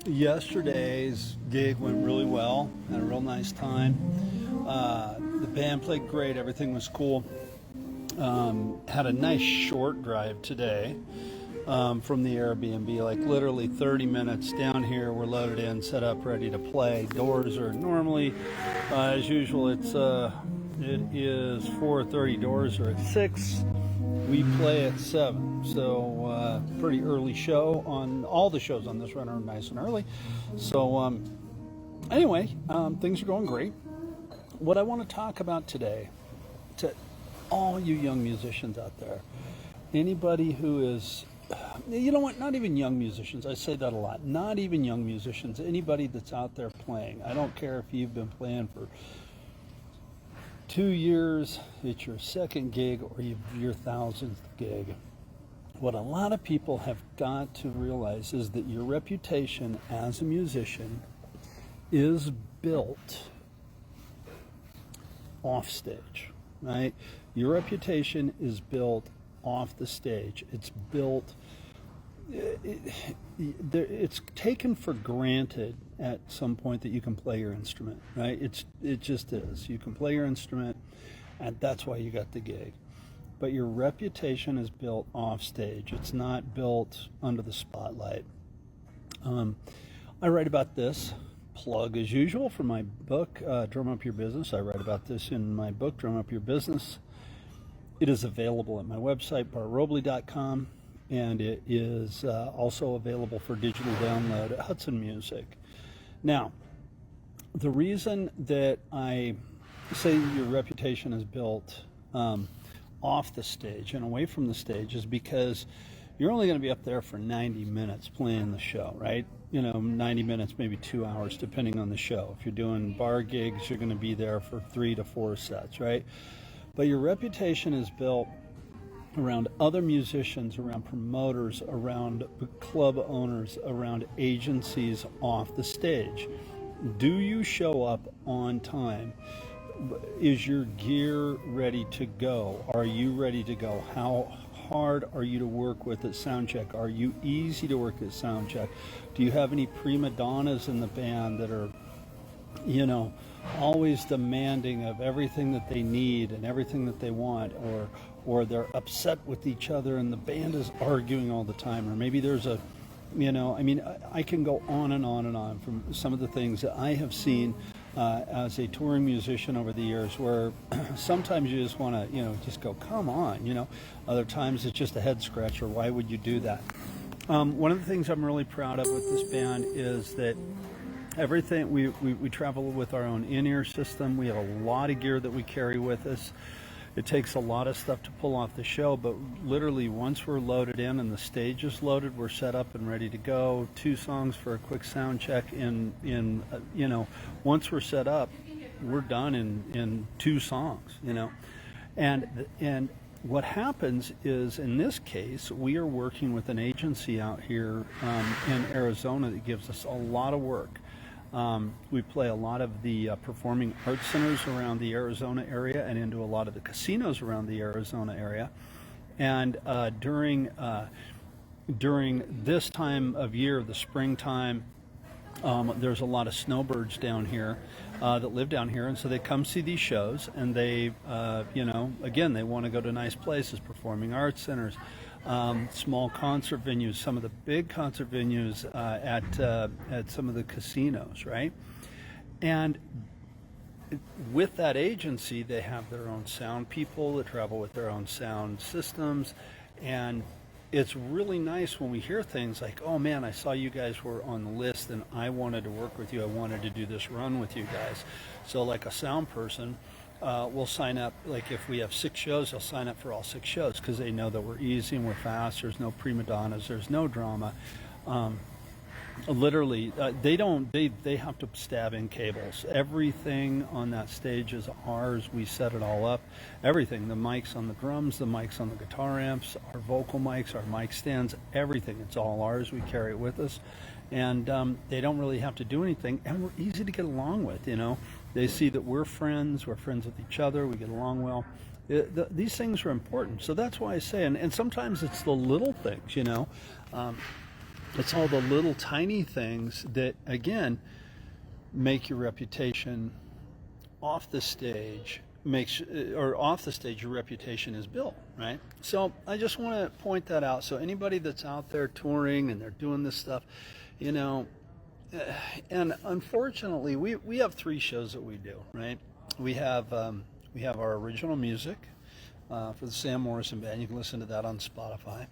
Yesterday's gig went really well. Had a real nice time. The band played great. Everything was cool. Had a nice short drive today from the Airbnb, like literally 30 minutes down here. We're loaded in, set up, ready to play. Doors are normally, as usual, it is 4:30. Doors are at 6. We play at 7, so pretty early show. On all the shows on this run are nice and early. So anyway, things are going great. What I want to talk about today, to all you young musicians out there, anybody who is, you know what, not even young musicians, I say that a lot, not even young musicians, anybody that's out there playing. I don't care if you've been playing for 2 years, it's your second gig, or your 1000th gig. What a lot of people have got to realize is that your reputation as a musician is built off stage, right? Your reputation is built off the stage. It's built, it's taken for granted at some point that you can play your instrument, right? It just is. You can play your instrument, and that's why you got the gig. But your reputation is built off stage. It's not built under the spotlight. I write about this, plug as usual, for my book, Drum Up Your Business. I write about this in my book, Drum Up Your Business. It is available at my website, bartrobley.com, and it is also available for digital download at Hudson Music. Now, the reason that I say your reputation is built off the stage and away from the stage is because you're only going to be up there for 90 minutes playing the show, right? 90 minutes, maybe 2 hours, depending on the show. If you're doing bar gigs, you're going to be there for 3 to 4 sets, right? But your reputation is built around other musicians, around promoters, around club owners, around agencies off the stage. Do you show up on time? Is your gear ready to go? Are you ready to go? How hard are you to work with at sound check? Are you easy to work at sound check? Do you have any prima donnas in the band that are, always demanding of everything that they need and everything that they want, or they're upset with each other and the band is arguing all the time, or maybe there's a, I can go on and on and on from some of the things that I have seen as a touring musician over the years, where sometimes you just want to, just go, come on, Other times it's just a head scratcher. Why would you do that? One of the things I'm really proud of with this band is that everything, we travel with our own in-ear system. We have a lot of gear that we carry with us. It takes a lot of stuff to pull off the show, but literally once we're loaded in and the stage is loaded, we're set up and ready to go. 2 songs for a quick sound check. Once we're set up, we're done in 2 songs, And what happens is, in this case, we are working with an agency out here in Arizona that gives us a lot of work. We play a lot of the performing arts centers around the Arizona area and into a lot of the casinos around the Arizona area. And during this time of year, the springtime, there's a lot of snowbirds down here that live down here, and so they come see these shows, and they, again, they want to go to nice places, performing arts centers, small concert venues, some of the big concert venues at some of the casinos, right? And with that agency, they have their own sound people that travel with their own sound systems, and it's really nice when we hear things like, oh man, I saw you guys were on the list and I wanted to work with you. I wanted to do this run with you guys. So like a sound person will sign up, like if we have 6 shows, they'll sign up for all 6 shows because they know that we're easy and we're fast. There's no prima donnas, there's no drama. Literally, they have to stab in cables. Everything on that stage is ours. We set it all up. Everything, the mics on the drums, the mics on the guitar amps, our vocal mics, our mic stands, everything, it's all ours. We carry it with us. And they don't really have to do anything, and we're easy to get along with, They see that we're friends with each other, we get along well. These things are important. So that's why I say, and sometimes it's the little things, It's all the little tiny things that, again, make your reputation off the stage. Off the stage, your reputation is built, right? So I just want to point that out. So anybody that's out there touring and they're doing this stuff, you know, and unfortunately, we have 3 shows that we do, right? We have our original music for the Sam Morrison Band. You can listen to that on Spotify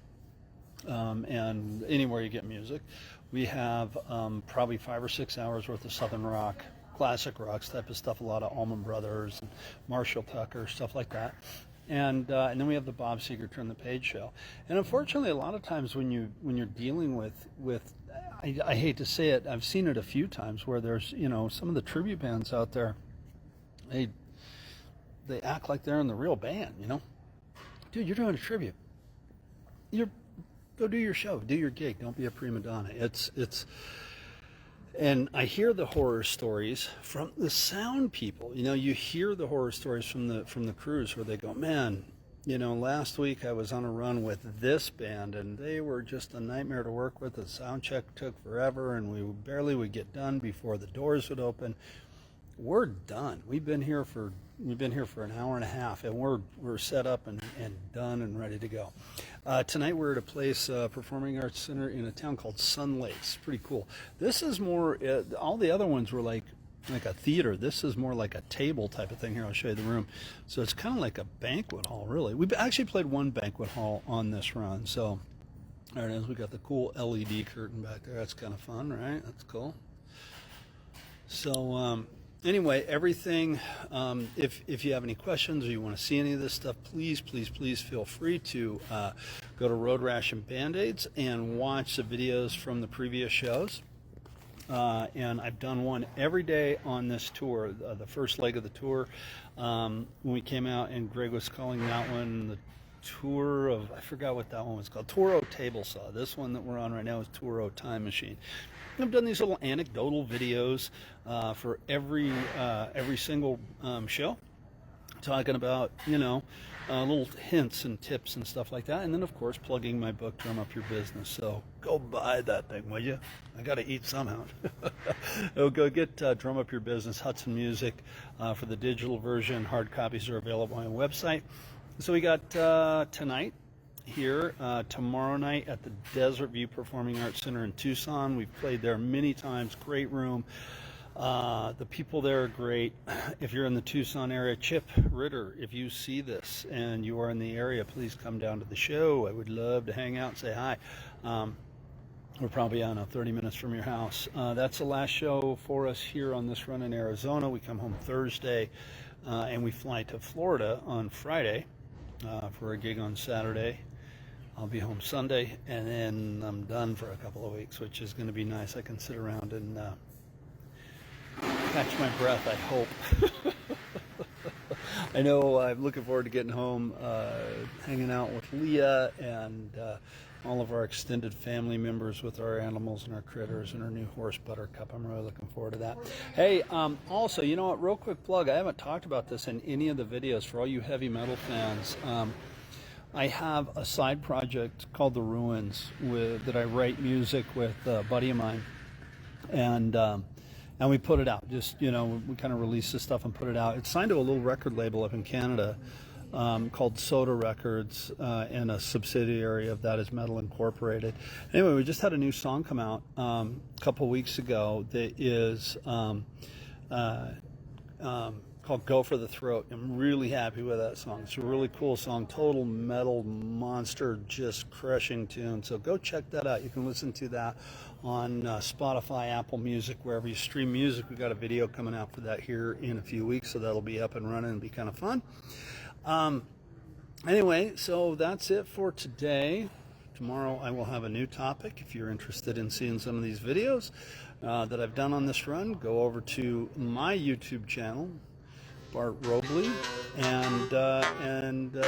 and anywhere you get music. We have probably 5 or 6 hours worth of Southern rock, classic rocks type of stuff, a lot of Allman Brothers, and Marshall Tucker, stuff like that. And then we have the Bob Seger Turn the Page show. And unfortunately, a lot of times when you're dealing with I hate to say it, I've seen it a few times where there's, you know, some of the tribute bands out there, they act like they're in the real band, you know. Dude, you're doing a tribute. Go do your show, do your gig. Don't be a prima donna. And I hear the horror stories from the sound people. You know, you hear the horror stories from the crews where they go, man, you know, last week I was on a run with this band and they were just a nightmare to work with. The sound check took forever and we barely would get done before the doors would open. We're done. We've been here for an hour and a half, and we're set up and done and ready to go. Tonight we're at a place, Performing Arts Center in a town called Sun Lakes. Pretty cool. This is more. All the other ones were like a theater. This is more like a table type of thing. Here, I'll show you the room. So it's kind of like a banquet hall, really. We've actually played one banquet hall on this run. So there it is. We got the cool LED curtain back there. That's kind of fun, right? That's cool. So. Anyway, everything, if you have any questions or you want to see any of this stuff, please feel free to go to Road Rash Band Aids and watch the videos from the previous shows. And I've done one every day on this tour, the first leg of the tour. When we came out, and Greg was calling that one the tour of, I forgot what that one was called, Tour O Table Saw. This one that we're on right now is Tour O Time Machine. I've done these little anecdotal videos for every single show, talking about, you know, little hints and tips and stuff like that. And then, of course, plugging my book, Drum Up Your Business. So go buy that thing, will you? I got to eat somehow. Go get Drum Up Your Business, Hudson Music, for the digital version. Hard copies are available on my website. So we got tonight here, tomorrow night at the Desert View Performing Arts Center in Tucson. We've played there many times. Great room. The people there are great. If you're in the Tucson area, Chip Ritter, if you see this and you are in the area, please come down to the show. I would love to hang out and say hi. We're probably, I don't know, 30 minutes from your house. That's the last show for us here on this run in Arizona. We come home Thursday and we fly to Florida on Friday for a gig on Saturday. I'll be home Sunday, and then I'm done for a couple of weeks, which is going to be nice. I can sit around and catch my breath, I hope. I know I'm looking forward to getting home, hanging out with Leah and all of our extended family members with our animals and our critters and our new horse Buttercup. I'm really looking forward to that. Hey, also, you know what, real quick plug, I haven't talked about this in any of the videos for all you heavy metal fans. I have a side project called The Ruins that I write music with a buddy of mine, and we put it out. Just, you know, we kind of release this stuff and put it out. It's signed to a little record label up in Canada called Soda Records, and a subsidiary of that is Metal Incorporated. Anyway, we just had a new song come out a couple weeks ago that is called Go for the Throat. I'm really happy with that song. It's a really cool song, total metal monster, just crushing tune. So go check that out. You can listen to that on Spotify, Apple Music, wherever you stream music. We've got a video coming out for that here in a few weeks, so that'll be up and running and be kind of fun. Anyway, so that's it for today. Tomorrow I will have a new topic. If you're interested in seeing some of these videos that I've done on this run, go over to my YouTube channel, Bart Robley, and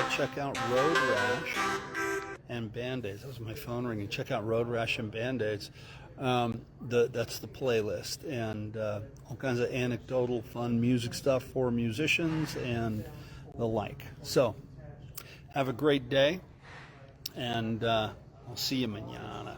check out Road Rash and Band Aids. That was my phone ringing. Check out Road Rash and Band Aids. That's the playlist, and all kinds of anecdotal, fun music stuff for musicians and the like. So, have a great day, and I'll see you mañana.